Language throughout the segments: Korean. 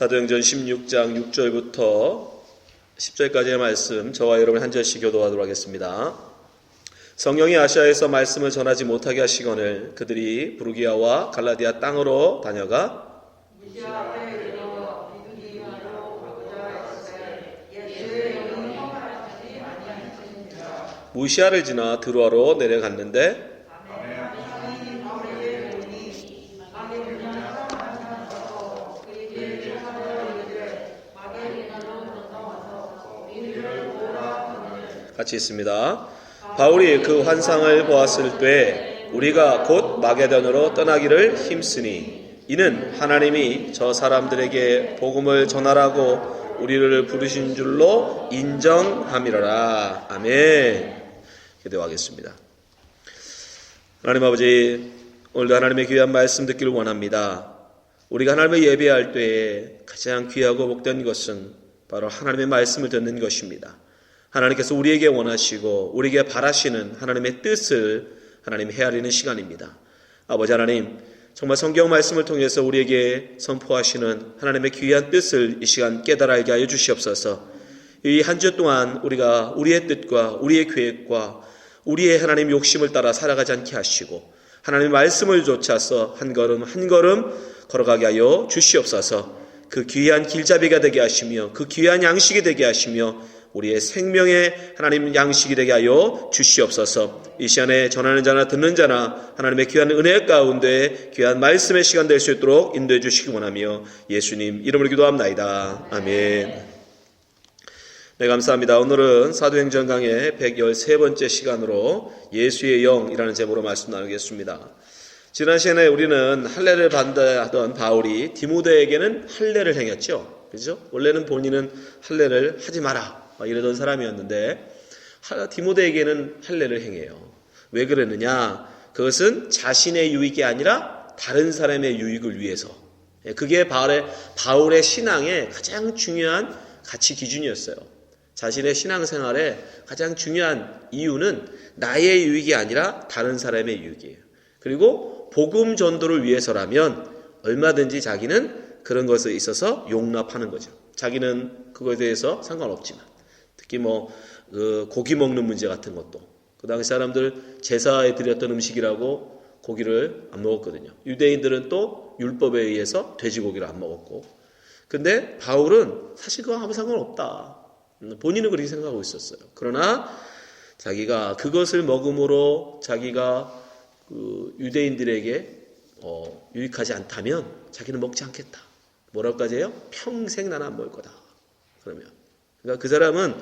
사도행전 16장 6절부터 10절까지의 말씀, 저와 여러분 한 절씩 교도하도록 하겠습니다. 성령이 아시아에서 말씀을 전하지 못하게 하시거늘 그들이 부르기아와 갈라디아 땅으로 다녀가 무시아를 지나 드로아로 내려갔는데 같이 있습니다. 바울이 그 환상을 보았을 때 우리가 곧 마게도냐로 떠나기를 힘쓰니 이는 하나님이 저 사람들에게 복음을 전하라고 우리를 부르신 줄로 인정함이로라. 아멘. 기도하겠습니다. 하나님 아버지, 오늘도 하나님의 귀한 말씀 듣기를 원합니다. 우리가 하나님을 예배할 때에 가장 귀하고 복된 것은 바로 하나님의 말씀을 듣는 것입니다. 하나님께서 우리에게 원하시고 우리에게 바라시는 하나님의 뜻을 하나님 헤아리는 시간입니다. 아버지 하나님, 정말 성경 말씀을 통해서 우리에게 선포하시는 하나님의 귀한 뜻을 이 시간 깨달아 알게 하여 주시옵소서. 이 한 주 동안 우리가 우리의 뜻과 우리의 계획과 우리의 하나님 욕심을 따라 살아가지 않게 하시고 하나님의 말씀을 좇아서 한 걸음 한 걸음 걸어가게 하여 주시옵소서. 그 귀한 길잡이가 되게 하시며 그 귀한 양식이 되게 하시며 우리의 생명의 하나님 양식이 되게 하여 주시옵소서. 이 시간에 전하는 자나 듣는 자나 하나님의 귀한 은혜 가운데 귀한 말씀의 시간 될 수 있도록 인도해 주시기 원하며 예수님 이름으로 기도합나이다. 아멘. 네, 감사합니다. 오늘은 사도행전 강의 113번째 시간으로 예수의 영이라는 제목으로 말씀 나누겠습니다. 지난 시간에 우리는 할례를 반대하던 바울이 디모데에게는 할례를 행했죠. 그렇죠? 원래는 본인은 할례를 하지 마라 이러던 사람이었는데 디모데에게는 할례를 행해요. 왜 그랬느냐? 그것은 자신의 유익이 아니라 다른 사람의 유익을 위해서. 그게 바울의 신앙의 가장 중요한 가치 기준이었어요. 자신의 신앙생활의 가장 중요한 이유는 나의 유익이 아니라 다른 사람의 유익이에요. 그리고 복음 전도를 위해서라면 얼마든지 자기는 그런 것에 있어서 용납하는 거죠. 자기는 그거에 대해서 상관없지만 특히 고기 먹는 문제 같은 것도 그 당시 사람들 제사에 드렸던 음식이라고 고기를 안 먹었거든요. 유대인들은 또 율법에 의해서 돼지고기를 안 먹었고, 근데 바울은 사실 그거 아무 상관없다. 본인은 그렇게 생각하고 있었어요. 그러나 자기가 그것을 먹음으로 자기가 유대인들에게 유익하지 않다면 자기는 먹지 않겠다. 뭐라고까지 해요? 평생 나는 안 먹을 거다. 그러니까 그 사람은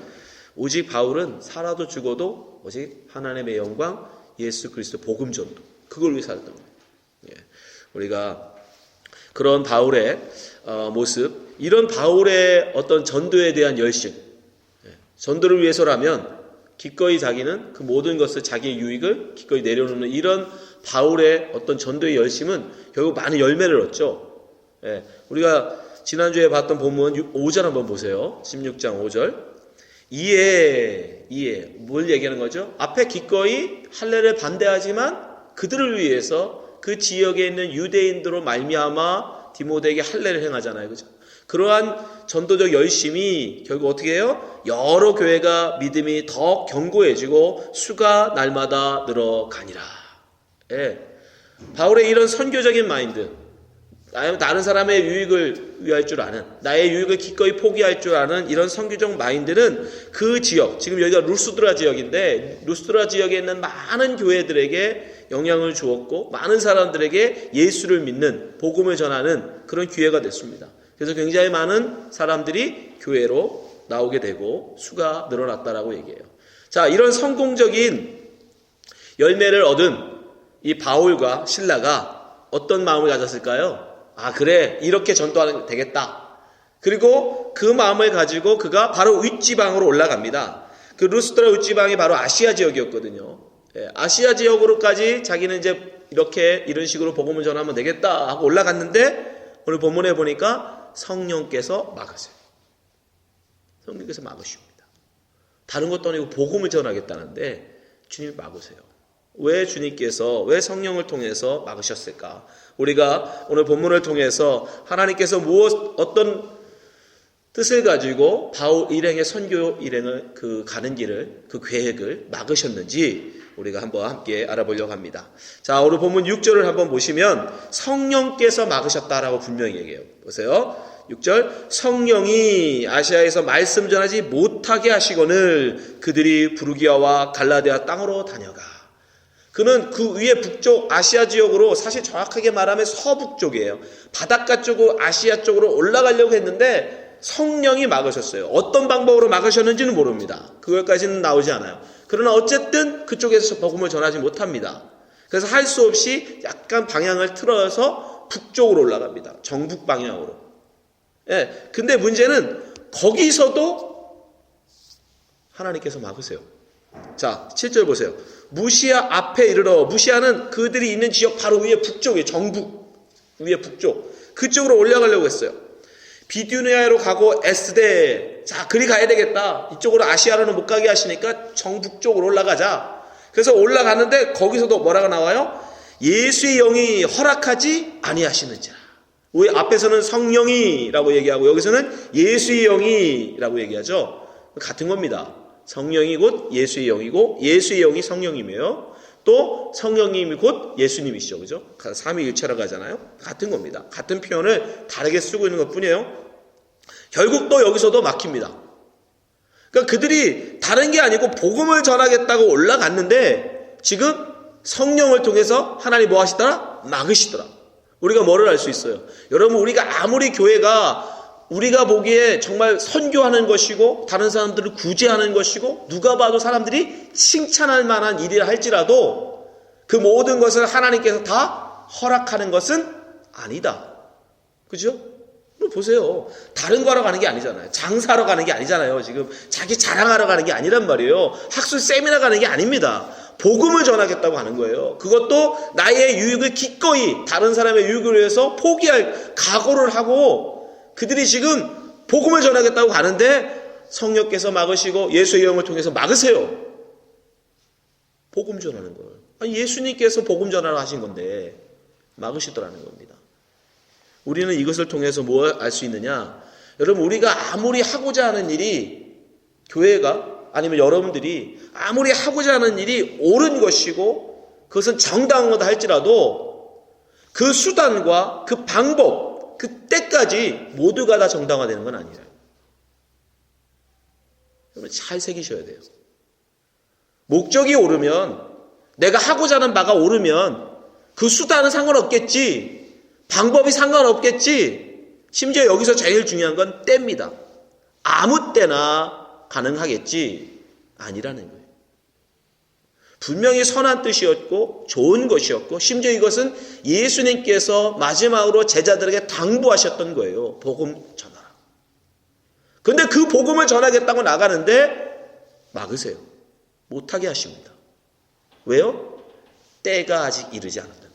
오직 바울은 살아도 죽어도 오직 하나님의 영광, 예수 그리스도 복음 전도 그걸 위해 살았던 거예요. 예. 우리가 그런 바울의 모습, 이런 바울의 어떤 전도에 대한 열심, 전도를 위해서라면 기꺼이 자기는 그 모든 것을 자기의 유익을 기꺼이 내려놓는 이런 바울의 어떤 전도의 열심은 결국 많은 열매를 얻죠. 예. 우리가 지난주에 봤던 본문 5절 한번 보세요. 16장 5절. 이에 뭘 얘기하는 거죠? 앞에 기꺼이 할례를 반대하지만 그들을 위해서 그 지역에 있는 유대인들로 말미암아 디모데에게 할례를 행하잖아요. 그죠? 그러한 전도적 열심이 결국 어떻게 해요? 여러 교회가 믿음이 더 견고해지고 수가 날마다 늘어가니라. 예. 바울의 이런 선교적인 마인드, 다른 사람의 유익을 위할 줄 아는, 나의 유익을 기꺼이 포기할 줄 아는 이런 선교적 마인드는 그 지역, 지금 여기가 루스드라 지역인데 루스드라 지역에 있는 많은 교회들에게 영향을 주었고 많은 사람들에게 예수를 믿는 복음을 전하는 그런 기회가 됐습니다. 그래서 굉장히 많은 사람들이 교회로 나오게 되고 수가 늘어났다라고 얘기해요. 자, 이런 성공적인 열매를 얻은 이 바울과 실라가 어떤 마음을 가졌을까요? 아, 그래, 이렇게 전도하면 되겠다. 그리고 그 마음을 가지고 그가 바로 윗지방으로 올라갑니다. 그 루스드라 윗지방이 바로 아시아 지역이었거든요. 예, 아시아 지역으로까지 자기는 이제 이런 식으로 복음을 전하면 되겠다 하고 올라갔는데 오늘 본문에 보니까 성령께서 막으세요. 성령께서 막으십니다. 다른 것도 아니고 복음을 전하겠다는데 주님이 막으세요. 왜 주님께서, 왜 성령을 통해서 막으셨을까? 우리가 오늘 본문을 통해서 하나님께서 어떤 뜻을 가지고 바울 일행의 선교 일행을 가는 길을, 그 계획을 막으셨는지 우리가 한번 함께 알아보려고 합니다. 자, 오늘 본문 6절을 한번 보시면 성령께서 막으셨다라고 분명히 얘기해요. 보세요. 6절, 성령이 아시아에서 말씀 전하지 못하게 하시거늘 그들이 부르기아와 갈라디아 땅으로 다녀가. 그는 그 위에 북쪽 아시아 지역으로, 사실 정확하게 말하면 서북쪽이에요. 바닷가 쪽으로, 아시아 쪽으로 올라가려고 했는데 성령이 막으셨어요. 어떤 방법으로 막으셨는지는 모릅니다. 그것까지는 나오지 않아요. 그러나 어쨌든 그쪽에서 복음을 전하지 못합니다. 그래서 할 수 없이 약간 방향을 틀어서 북쪽으로 올라갑니다. 정북 방향으로. 예. 근데 문제는 거기서도 하나님께서 막으세요. 자, 7절 보세요. 무시아 앞에 이르러, 무시아는 그들이 있는 지역 바로 위에 북쪽이에요. 정북 위에 북쪽. 그쪽으로 올라가려고 했어요. 비두니아로 가고 에스데, 자, 그리 가야 되겠다. 이쪽으로 아시아로는 못 가게 하시니까 정북쪽으로 올라가자. 그래서 올라가는데 거기서도 뭐라고 나와요? 예수의 영이 허락하지 아니하시는지라. 왜 앞에서는 성령이라고 얘기하고 여기서는 예수의 영이라고 얘기하죠? 같은 겁니다. 성령이 곧 예수의 영이고 예수의 영이 성령이며 또 성령님이 곧 예수님이시죠. 그죠? 삼위일체라고 하잖아요. 같은 겁니다. 같은 표현을 다르게 쓰고 있는 것 뿐이에요. 결국 또 여기서도 막힙니다. 그러니까 그들이 다른 게 아니고 복음을 전하겠다고 올라갔는데 지금 성령을 통해서 하나님 뭐 하시더라? 막으시더라. 우리가 뭐를 알 수 있어요? 여러분, 우리가 아무리 교회가 우리가 보기에 정말 선교하는 것이고 다른 사람들을 구제하는 것이고 누가 봐도 사람들이 칭찬할 만한 일이라 할지라도 그 모든 것을 하나님께서 다 허락하는 것은 아니다. 그죠? 보세요. 다른 거 하러 가는 게 아니잖아요. 장사하러 가는 게 아니잖아요. 지금 자기 자랑하러 가는 게 아니란 말이에요. 학술 세미나 가는 게 아닙니다. 복음을 전하겠다고 하는 거예요. 그것도 나의 유익을 기꺼이 다른 사람의 유익을 위해서 포기할 각오를 하고 그들이 지금 복음을 전하겠다고 가는데 성령께서 막으시고 예수의 영을 통해서 막으세요. 복음 전하는 걸. 아니, 예수님께서 복음 전하라 하신 건데 막으시더라는 겁니다. 우리는 이것을 통해서 뭘 알 수 있느냐? 여러분, 우리가 아무리 하고자 하는 일이, 교회가 아니면 여러분들이 아무리 하고자 하는 일이 옳은 것이고 그것은 정당한 거다 할지라도 그 수단과 그 방법, 그때까지 모두가 다 정당화되는 건 아니에요. 여러분, 잘 새기셔야 돼요. 목적이 옳으면, 내가 하고자 하는 바가 옳으면 그 수단은 상관없겠지, 방법이 상관없겠지. 심지어 여기서 제일 중요한 건 때입니다. 아무 때나 가능하겠지 아니라는 거예요. 분명히 선한 뜻이었고 좋은 것이었고 심지어 이것은 예수님께서 마지막으로 제자들에게 당부하셨던 거예요. 복음 전하라. 그런데 그 복음을 전하겠다고 나가는데 막으세요. 못하게 하십니다. 왜요? 때가 아직 이르지 않았다.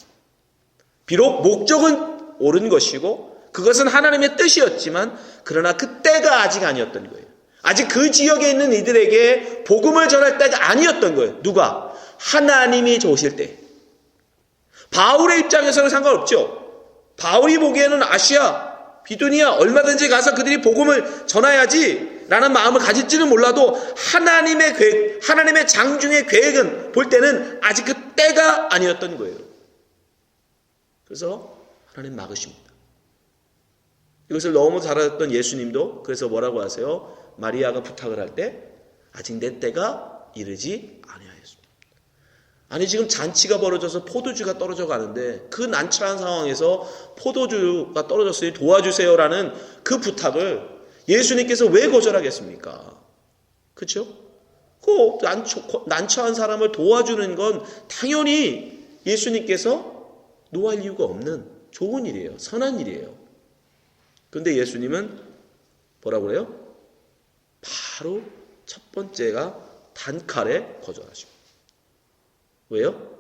비록 목적은 옳은 것이고 그것은 하나님의 뜻이었지만 그러나 그 때가 아직 아니었던 거예요. 아직 그 지역에 있는 이들에게 복음을 전할 때가 아니었던 거예요. 누가? 하나님이 좋으실 때. 바울의 입장에서는 상관없죠. 바울이 보기에는 아시아, 비두니아 얼마든지 가서 그들이 복음을 전해야지 라는 마음을 가질지는 몰라도 하나님의 계획, 하나님의 장중의 계획은 볼 때는 아직 그 때가 아니었던 거예요. 그래서 하나님 막으십니다. 이것을 너무 잘 알았던 예수님도 그래서 뭐라고 하세요? 마리아가 부탁을 할 때 아직 내 때가 이르지 아니하였습니다. 아니, 지금 잔치가 벌어져서 포도주가 떨어져 가는데 그 난처한 상황에서 포도주가 떨어졌으니 도와주세요라는 그 부탁을 예수님께서 왜 거절하겠습니까? 그렇죠? 그 난처한 사람을 도와주는 건 당연히 예수님께서 노할 이유가 없는 좋은 일이에요. 선한 일이에요. 그런데 예수님은 뭐라고 그래요? 바로 첫 번째가 단칼에 거절하십니다. 왜요?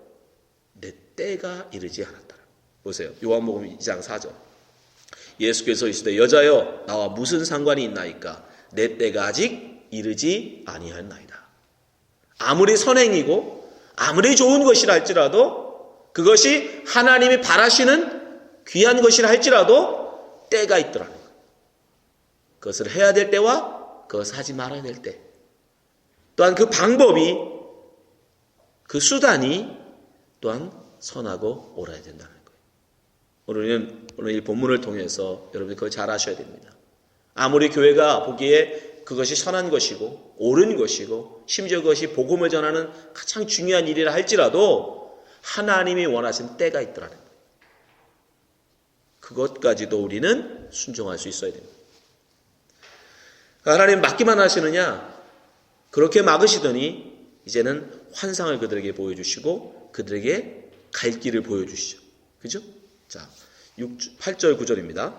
내 때가 이르지 않았다. 보세요. 요한복음 2장 4절. 예수께서 이르시되 여자여 나와 무슨 상관이 있나이까? 내 때가 아직 이르지 아니하였나이다. 아무리 선행이고 아무리 좋은 것이라 할지라도 그것이 하나님이 바라시는 귀한 것이라 할지라도 때가 있더라는 거예요. 그것을 해야 될 때와 그것을 하지 말아야 될 때. 또한 그 방법이, 그 수단이 또한 선하고 옳아야 된다는 거예요. 오늘 이 본문을 통해서 여러분이 그걸 잘 아셔야 됩니다. 아무리 교회가 보기에 그것이 선한 것이고 옳은 것이고 심지어 그것이 복음을 전하는 가장 중요한 일이라 할지라도 하나님이 원하시는 때가 있더라는 거예요. 그것까지도 우리는 순종할 수 있어야 됩니다. 하나님 막기만 하시느냐? 그렇게 막으시더니 이제는 환상을 그들에게 보여주시고 그들에게 갈 길을 보여주시죠. 그죠? 자, 8절 9절입니다.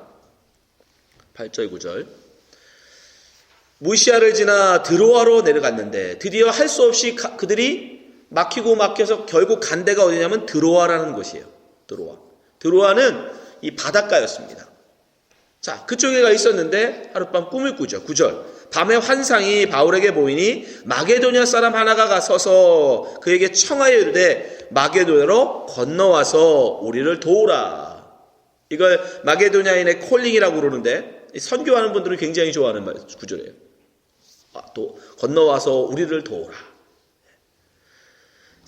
8절 9절. 무시아를 지나 드로아로 내려갔는데 드디어 할 수 없이 그들이 막혀서 결국 간 데가 어디냐면 드로아라는 곳이에요. 드로아는 이 바닷가였습니다. 자, 그쪽에 가 있었는데 하룻밤 꿈을 꾸죠. 9절. 밤에 환상이 바울에게 보이니 마게도냐 사람 하나가 서서 그에게 청하여 이르되 마게도냐로 건너와서 우리를 도우라. 이걸 마게도냐인의 콜링이라고 그러는데 선교하는 분들은 굉장히 좋아하는 구절이에요. 또 건너와서 우리를 도우라.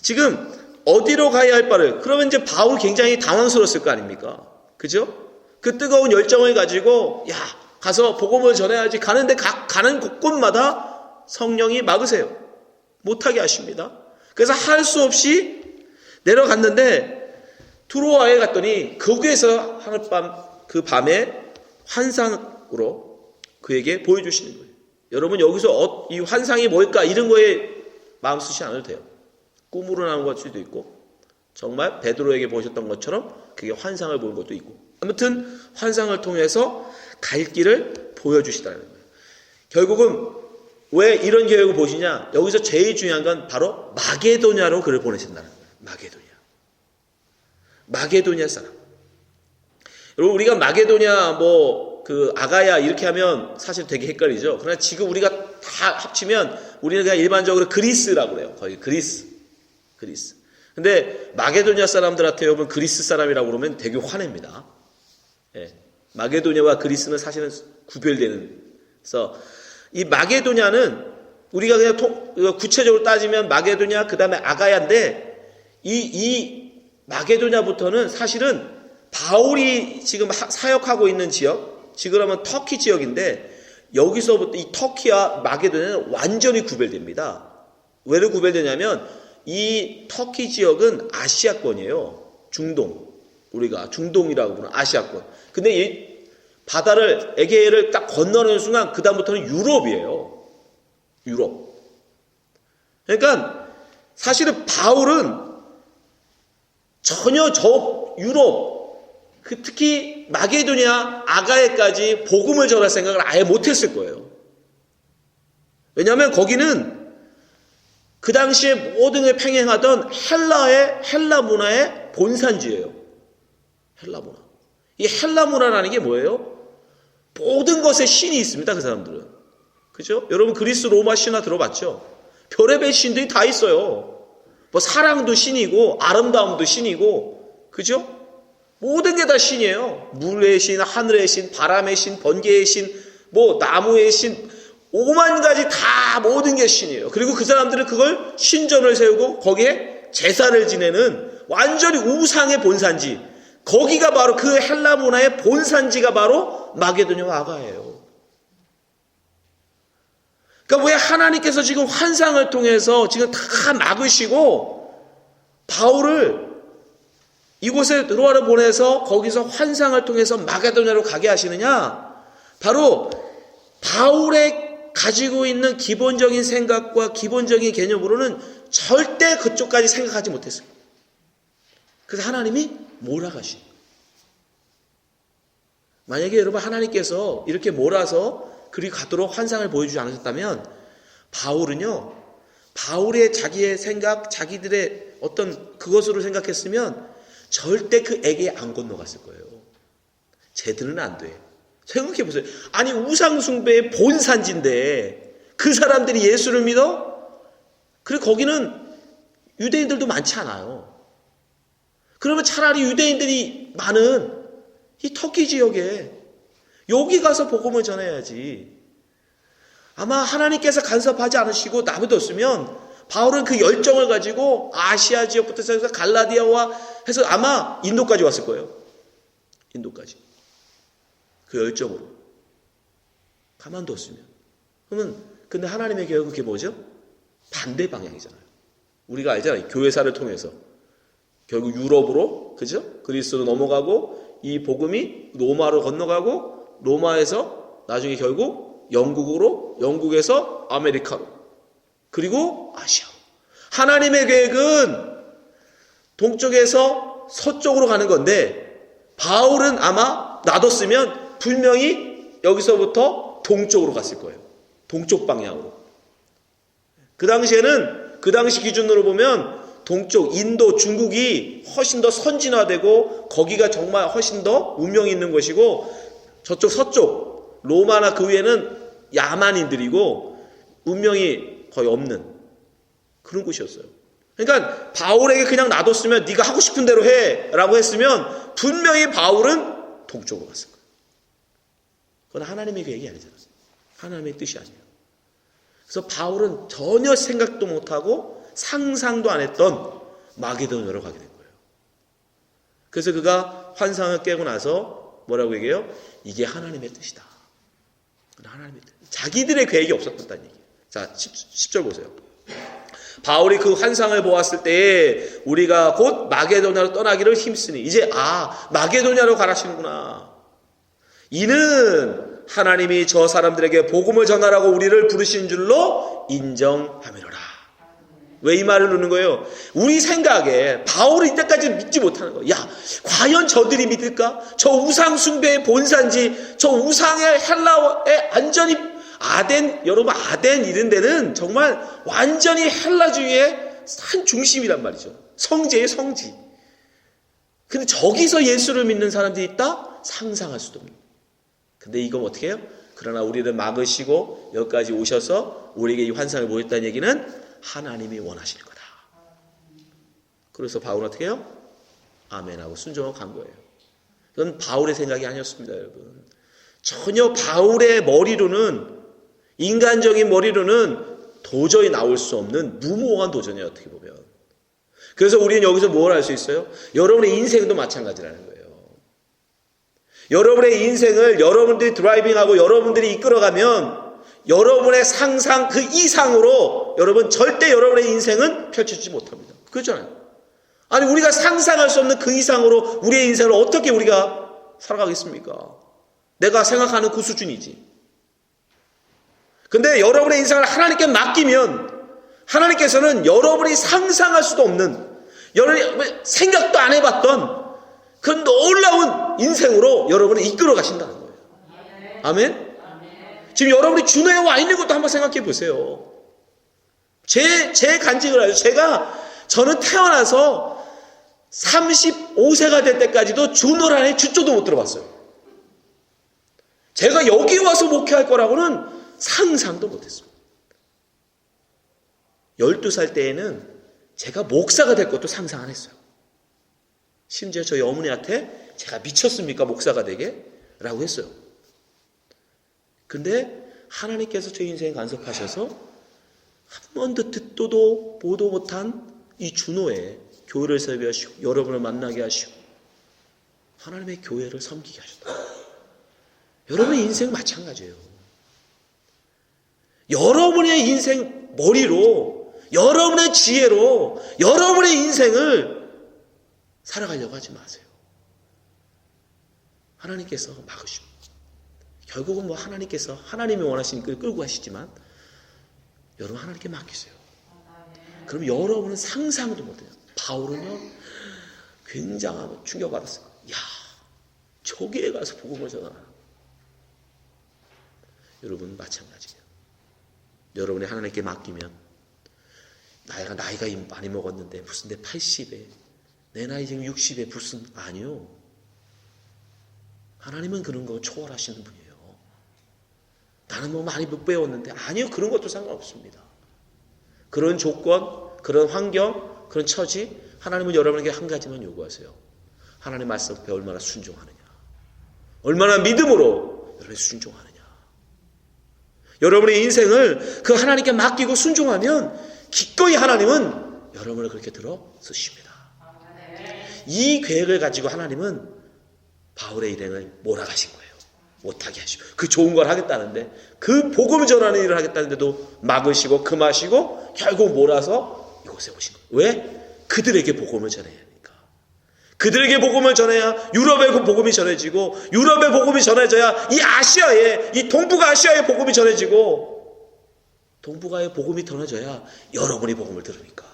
지금 어디로 가야 할 바를, 그러면 이제 바울 굉장히 당황스러웠을 거 아닙니까? 그죠? 그 뜨거운 열정을 가지고 가서 복음을 전해야지 가는데 가는 곳곳마다 성령이 막으세요. 못하게 하십니다. 그래서 할 수 없이 내려갔는데 드로아에 갔더니 거기에서 하룻밤 그 밤에 환상으로 그에게 보여주시는 거예요. 여러분 여기서 이 환상이 뭘까 이런 거에 마음 쓰지 않아도 돼요. 꿈으로 나온 걸 수도 있고 정말 베드로에게 보셨던 것처럼 그게 환상을 보는 것도 있고 아무튼 환상을 통해서 갈 길을 보여주시다는 거예요. 결국은 왜 이런 계획을 보시냐? 여기서 제일 중요한 건 바로 마게도냐로 그를 보내신다는 거예요. 마게도냐 사람. 여러분 우리가 마게도냐 그 아가야 이렇게 하면 사실 되게 헷갈리죠. 그러나 지금 우리가 다 합치면 우리는 그냥 일반적으로 그리스라고 그래요. 거의 그리스. 근데 마게도냐 사람들한테 여러분 그리스 사람이라고 그러면 되게 화냅니다. 예. 마게도냐와 그리스는 사실은 구별되는. 그래서 이 마게도냐는 우리가 그냥 구체적으로 따지면 마게도냐 그 다음에 아가야인데 이 마게도냐부터는 사실은 바울이 지금 사역하고 있는 지역, 지금 하면 터키 지역인데 여기서부터 이 터키와 마게도냐는 완전히 구별됩니다. 왜로 구별되냐면 이 터키 지역은 아시아권이에요. 중동. 우리가 중동이라고 부르는 아시아권. 근데 이 바다를 에게해를 딱 건너는 순간 그 다음부터는 유럽이에요. 유럽. 그러니까 사실은 바울은 전혀 저 유럽 특히 마게도냐 아가야까지 복음을 전할 생각을 아예 못했을 거예요. 왜냐하면 거기는 그 당시에 모든 걸 팽행하던 헬라 문화의 본산지예요. 헬라 문화. 이 헬라 문화라는 게 뭐예요? 모든 것에 신이 있습니다. 그 사람들은. 그죠? 여러분 그리스 로마 신화 들어봤죠? 별의별 신들이 다 있어요. 사랑도 신이고 아름다움도 신이고 그죠? 모든 게 다 신이에요. 물의 신, 하늘의 신, 바람의 신, 번개의 신, 나무의 신, 5만 가지 다 모든 게 신이에요. 그리고 그 사람들은 그걸 신전을 세우고 거기에 제사를 지내는 완전히 우상의 본산지. 거기가 바로 그 헬라 문화의 본산지가 바로 마게도냐와 아가예요. 그러니까 왜 하나님께서 지금 환상을 통해서 지금 다 막으시고 바울을 이곳에 드로아를 보내서 거기서 환상을 통해서 마게도냐로 가게 하시느냐? 바로 바울의 가지고 있는 기본적인 생각과 기본적인 개념으로는 절대 그쪽까지 생각하지 못했어요. 그래서 하나님이 몰아가신 거예요. 만약에 여러분 하나님께서 이렇게 몰아서 그리 가도록 환상을 보여주지 않으셨다면 바울은요, 바울의 자기의 생각, 자기들의 어떤 그것으로 생각했으면 절대 그 에게에 안 건너갔을 거예요. 쟤들은 안 돼. 생각해 보세요. 아니 우상숭배의 본산지인데 그 사람들이 예수를 믿어? 그리고 거기는 유대인들도 많지 않아요. 그러면 차라리 유대인들이 많은 이 터키 지역에 여기 가서 복음을 전해야지. 아마 하나님께서 간섭하지 않으시고 나무뒀으면 바울은 그 열정을 가지고 아시아 지역부터 해서 갈라디아와 해서 아마 인도까지 왔을 거예요. 인도까지. 그 열정으로. 가만뒀으면. 그러면 근데 하나님의 계획은 그게 뭐죠? 반대 방향이잖아요. 우리가 알잖아요. 교회사를 통해서. 결국 유럽으로, 그죠? 그리스로 넘어가고 이 복음이 로마로 건너가고 로마에서 나중에 결국 영국으로, 영국에서 아메리카로, 그리고 아시아로. 하나님의 계획은 동쪽에서 서쪽으로 가는 건데 바울은 아마 놔뒀으면 분명히 여기서부터 동쪽으로 갔을 거예요. 동쪽 방향으로. 그 당시 기준으로 보면 동쪽, 인도, 중국이 훨씬 더 선진화되고 거기가 정말 훨씬 더 운명이 있는 것이고 저쪽 서쪽, 로마나 그 위에는 야만인들이고 운명이 거의 없는 그런 곳이었어요. 그러니까 바울에게 그냥 놔뒀으면 네가 하고 싶은 대로 해 라고 했으면 분명히 바울은 동쪽으로 갔을 거예요. 그건 하나님의 계획이 아니잖아요. 하나님의 뜻이 아니에요. 그래서 바울은 전혀 생각도 못하고 상상도 안 했던 마게도냐로 가게 된 거예요. 그래서 그가 환상을 깨고 나서 뭐라고 얘기해요? 이게 하나님의 뜻이다. 하나님의 뜻. 자기들의 계획이 없었다는 얘기예요. 자, 10절 보세요. 바울이 그 환상을 보았을 때에 우리가 곧 마게도냐로 떠나기를 힘쓰니 이제 마게도냐로 가라시는구나. 이는 하나님이 저 사람들에게 복음을 전하라고 우리를 부르신 줄로 인정하미로라. 왜 이 말을 누는 거예요? 우리 생각에 바울이 이때까지 믿지 못하는 거예요. 야, 과연 저들이 믿을까? 저 우상 숭배의 본산지, 저 우상의 헬라의 완전히 여러분 아덴 이런 데는 정말 완전히 헬라주의의 한 중심이란 말이죠. 성지의 성지. 근데 저기서 예수를 믿는 사람들이 있다? 상상할 수도 없는. 근데 이건 어떻게 해요? 그러나 우리를 막으시고 여기까지 오셔서 우리에게 이 환상을 보였다는 얘기는 하나님이 원하시는 거다. 그래서 바울은 어떻게 해요? 아멘하고 순종하고 간 거예요. 이건 바울의 생각이 아니었습니다, 여러분. 전혀 바울의 머리로는, 인간적인 머리로는 도저히 나올 수 없는 무모한 도전이에요, 어떻게 보면. 그래서 우리는 여기서 뭘 알 수 있어요? 여러분의 인생도 마찬가지라는 거예요. 여러분의 인생을 여러분들이 드라이빙하고 여러분들이 이끌어가면 여러분의 상상 그 이상으로 여러분 절대 여러분의 인생은 펼치지 못합니다. 그렇잖아요. 아니 우리가 상상할 수 없는 그 이상으로 우리의 인생을 어떻게 우리가 살아가겠습니까? 내가 생각하는 그 수준이지. 근데 여러분의 인생을 하나님께 맡기면 하나님께서는 여러분이 상상할 수도 없는 여러분이 생각도 안 해봤던 그 놀라운 인생으로 여러분을 이끌어 가신다는 거예요. 아멘? 지금 여러분이 준호에 와 있는 것도 한번 생각해 보세요. 제 간증을 하죠. 저는 태어나서 35세가 될 때까지도 준호라는 주조도 못 들어봤어요. 제가 여기 와서 목회할 거라고는 상상도 못했습니다. 12살 때에는 제가 목사가 될 것도 상상 안 했어요. 심지어 저희 어머니한테 제가 미쳤습니까? 목사가 되게? 라고 했어요. 근데 하나님께서 제 인생에 간섭하셔서 한 번도 듣도 보도 못한 이 준호에 교회를 설교하시고 여러분을 만나게 하시고 하나님의 교회를 섬기게 하셨다. 여러분의 인생 마찬가지예요. 여러분의 인생 머리로 여러분의 지혜로 여러분의 인생을 살아가려고 하지 마세요. 하나님께서 막으시고 결국은 하나님께서 하나님이 원하시는 걸 끌고 가시지만 여러분 하나님께 맡기세요. 그럼 여러분은 상상도 못해요. 바울은요 굉장한 충격받았어요. 야, 저기에 가서 복음을 전하라. 여러분 마찬가지예요. 여러분이 하나님께 맡기면 나이가 많이 먹었는데 무슨 내 80에 내 나이 지금 60에 무슨 아니요. 하나님은 그런 거 초월하시는 분이에요. 나는 많이 못 배웠는데 아니요. 그런 것도 상관없습니다. 그런 조건, 그런 환경, 그런 처지, 하나님은 여러분에게 한 가지만 요구하세요. 하나님 말씀 앞에 얼마나 순종하느냐. 얼마나 믿음으로 여러분이 순종하느냐. 여러분의 인생을 그 하나님께 맡기고 순종하면 기꺼이 하나님은 여러분을 그렇게 들어 쓰십니다. 이 계획을 가지고 하나님은 바울의 일행을 몰아가신 거예요. 못하게 하시고 그 좋은 걸 하겠다는데 그 복음을 전하는 일을 하겠다는데도 막으시고 금하시고 결국 몰아서 이곳에 오신 거예요. 왜? 그들에게 복음을 전해야 하니까. 그들에게 복음을 전해야 유럽의 복음이 전해지고 유럽의 복음이 전해져야 이 아시아에 이 동북아 아시아의 복음이 전해지고 동북아의 복음이 전해져야 여러분이 복음을 들으니까.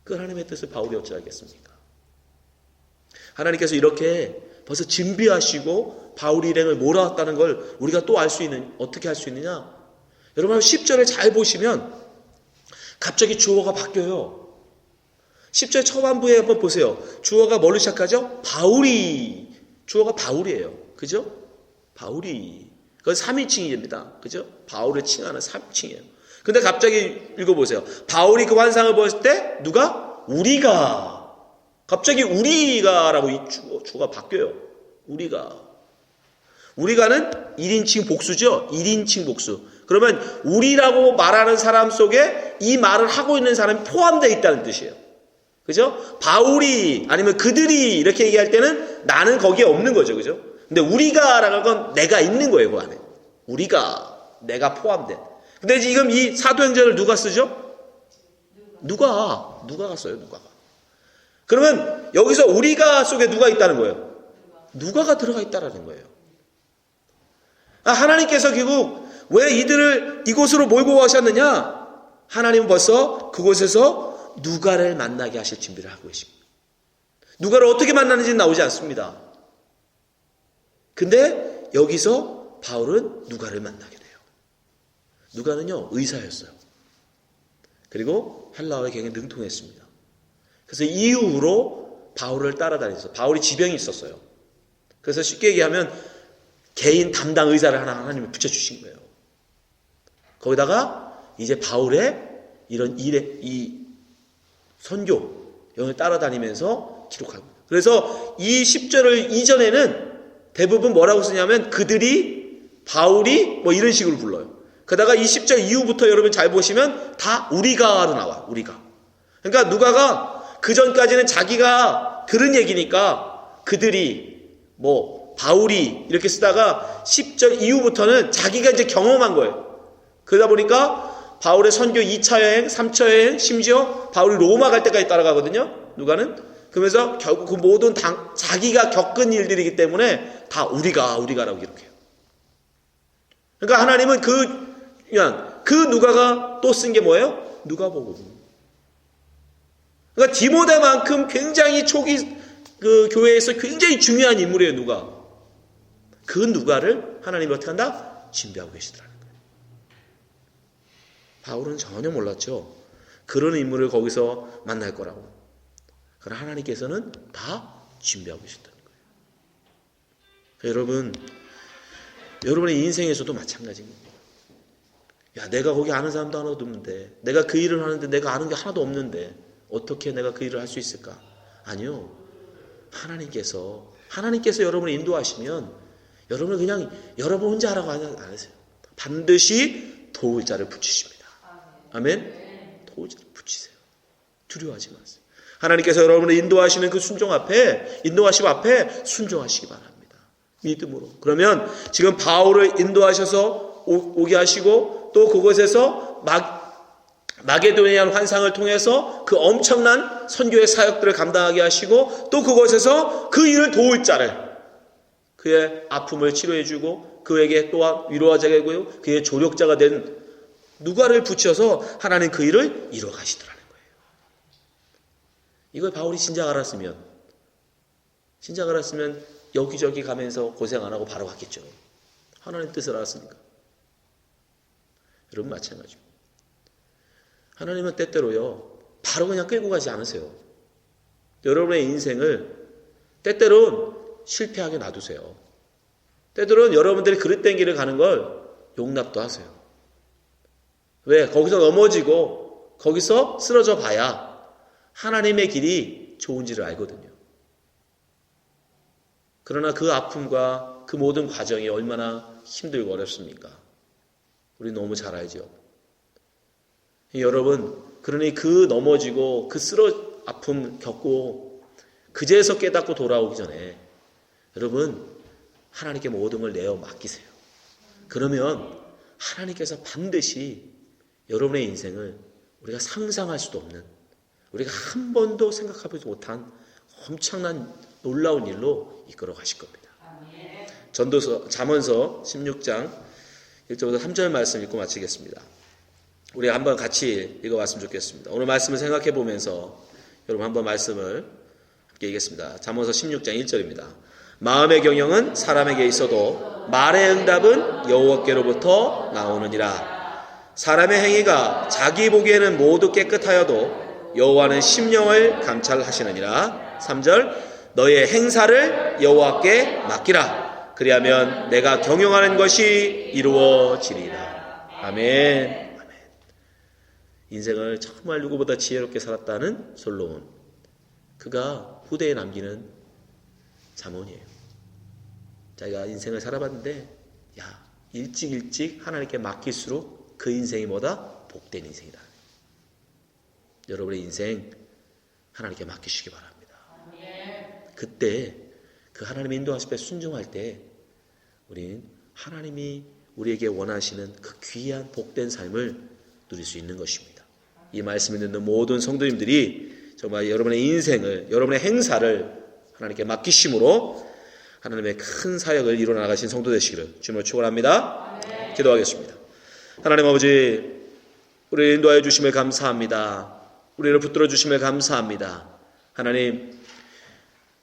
그 하나님의 뜻을 바울이 어찌하겠습니까? 하나님께서 이렇게 벌써 준비하시고 바울 일행을 몰아왔다는 걸 우리가 또 알 수 있는, 어떻게 할 수 있느냐? 여러분 10절을 잘 보시면 갑자기 주어가 바뀌어요. 10절 초반부에 한번 보세요. 주어가 뭘로 시작하죠? 바울이. 주어가 바울이에요. 그죠? 바울이. 그건 3인칭입니다. 그죠? 바울을 칭하는 3인칭이에요. 근데 갑자기 읽어보세요. 바울이 그 환상을 보았을 때 누가? 우리가. 갑자기 우리가라고 이 주어가 바뀌어요. 우리가는 1인칭 복수죠. 1인칭 복수. 그러면 우리라고 말하는 사람 속에 이 말을 하고 있는 사람이 포함되어 있다는 뜻이에요. 그죠? 바울이 아니면 그들이 이렇게 얘기할 때는 나는 거기에 없는 거죠. 그죠? 근데 우리가라는 건 내가 있는 거예요. 그 안에. 우리가, 내가 포함된. 근데 지금 이 사도행전을 누가 쓰죠? 누가가 써요. 누가가. 그러면 여기서 우리가 속에 누가 있다는 거예요? 누가가 들어가 있다라는 거예요. 하나님께서 결국 왜 이들을 이곳으로 몰고 가셨느냐? 하나님은 벌써 그곳에서 누가를 만나게 하실 준비를 하고 계십니다. 누가를 어떻게 만나는지는 나오지 않습니다. 근데 여기서 바울은 누가를 만나게 돼요. 누가는요, 의사였어요. 그리고 헬라어에 굉장히 능통했습니다. 그래서 이후로 바울을 따라다녔어요. 바울이 지병이 있었어요. 그래서 쉽게 얘기하면 개인 담당 의사를 하나님이 붙여주신 거예요. 거기다가 이제 바울의 이런 이 선교, 영을 따라다니면서 기록하고. 그래서 이 10절을 이전에는 대부분 뭐라고 쓰냐면 그들이, 바울이 뭐 이런 식으로 불러요. 그러다가 이 10절 이후부터 여러분 잘 보시면 다 우리가로 나와요. 우리가. 그러니까 누가가 그 전까지는 자기가 들은 얘기니까 그들이 뭐 바울이 이렇게 쓰다가 10절 이후부터는 자기가 이제 경험한 거예요. 그러다 보니까 바울의 선교 2차 여행, 3차 여행, 심지어 바울이 로마 갈 때까지 따라가거든요. 누가는. 그러면서 결국 그 모든 자기가 겪은 일들이기 때문에 다 우리가라고 기록해요. 그러니까 하나님은 그 누가가 또 쓴 게 뭐예요? 누가복음. 그러니까 디모데만큼 굉장히 초기 그 교회에서 굉장히 중요한 인물이에요. 누가. 그 누가를 하나님이 어떻게 한다? 준비하고 계시더라는 거예요. 바울은 전혀 몰랐죠. 그런 인물을 거기서 만날 거라고. 그러나 하나님께서는 다 준비하고 계셨다는 거예요. 여러분의 인생에서도 마찬가지입니다. 야, 내가 거기 아는 사람도 하나도 없는데, 내가 그 일을 하는데 내가 아는 게 하나도 없는데 어떻게 내가 그 일을 할 수 있을까? 아니요. 하나님께서 여러분을 인도하시면 여러분을 그냥 여러분 혼자 하라고 안 하세요. 반드시 도울 자를 붙이십니다. 아멘? 도울 자를 붙이세요. 두려워하지 마세요. 하나님께서 여러분을 인도하시는 그 인도하시고 앞에 순종하시기 바랍니다. 믿음으로. 그러면 지금 바울을 인도하셔서 오게 하시고 또 그곳에서 마게도니아 환상을 통해서 그 엄청난 선교의 사역들을 감당하게 하시고 또 그곳에서 그 일을 도울 자를, 그의 아픔을 치료해주고 그에게 또한 위로하자가 되고요, 그의 조력자가 된 누가를 붙여서 하나님 그 일을 이뤄가시더라는 거예요. 이걸 바울이 진작 알았으면 여기저기 가면서 고생 안 하고 바로 갔겠죠. 하나님 뜻을 알았으니까. 여러분 마찬가지입니다. 하나님은 때때로요, 바로 그냥 끌고 가지 않으세요. 여러분의 인생을 때때로는 실패하게 놔두세요. 때때로는 여러분들이 그릇된 길을 가는 걸 용납도 하세요. 왜? 거기서 넘어지고 거기서 쓰러져 봐야 하나님의 길이 좋은지를 알거든요. 그러나 그 아픔과 그 모든 과정이 얼마나 힘들고 어렵습니까? 우리 너무 잘 알죠. 여러분, 그러니 그 넘어지고 그 아픔 겪고 그제서 깨닫고 돌아오기 전에 여러분, 하나님께 모든 걸 내어 맡기세요. 그러면 하나님께서 반드시 여러분의 인생을 우리가 상상할 수도 없는, 우리가 한 번도 생각해보지 못한 엄청난 놀라운 일로 이끌어 가실 겁니다. 전도서 잠언서 16장 1절부터 3절 말씀 읽고 마치겠습니다. 우리 한번 같이 읽어봤으면 좋겠습니다. 오늘 말씀을 생각해 보면서 여러분 한번 말씀을 함께 읽겠습니다. 잠언서 16장 1절입니다. 마음의 경영은 사람에게 있어도 말의 응답은 여호와께로부터 나오느니라. 사람의 행위가 자기 보기에는 모두 깨끗하여도 여호와는 심령을 감찰하시느니라. 3절 너의 행사를 여호와께 맡기라. 그리하면 내가 경영하는 것이 이루어지리라. 아멘. 인생을 정말 누구보다 지혜롭게 살았다는 솔로몬. 그가 후대에 남기는 잠언이에요. 자기가 인생을 살아봤는데 일찍 하나님께 맡길수록 그 인생이 뭐다? 복된 인생이다. 여러분의 인생 하나님께 맡기시기 바랍니다. 그때 그 하나님의 인도하실 때 순종할 때 우리는 하나님이 우리에게 원하시는 그 귀한 복된 삶을 누릴 수 있는 것입니다. 이 말씀을 듣는 모든 성도님들이 정말 여러분의 인생을, 여러분의 행사를 하나님께 맡기심으로 하나님의 큰 사역을 이루어 나가신 성도 되시기를 주님으로 축원합니다. 기도하겠습니다. 하나님 아버지, 우리를 인도하여 주심을 감사합니다. 우리를 붙들어 주심을 감사합니다. 하나님,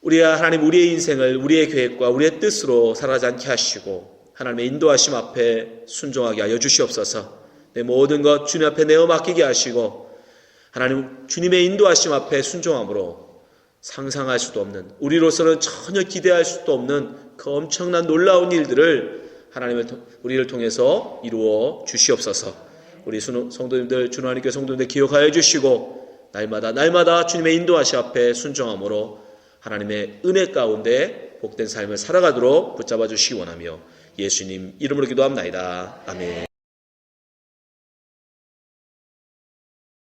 우리의 인생을 우리의 계획과 우리의 뜻으로 살아가지 않게 하시고 하나님의 인도하심 앞에 순종하게 하여 주시옵소서. 내 모든 것 주님 앞에 내어 맡기게 하시고 하나님 주님의 인도하심 앞에 순종함으로 상상할 수도 없는, 우리로서는 전혀 기대할 수도 없는 그 엄청난 놀라운 일들을 우리를 통해서 이루어 주시옵소서. 우리 성도님들, 주 하나님께 성도님들 기억하여 주시고 날마다 주님의 인도하심 앞에 순종함으로 하나님의 은혜 가운데 복된 삶을 살아가도록 붙잡아 주시기 원하며 예수님 이름으로 기도합나이다. 아멘.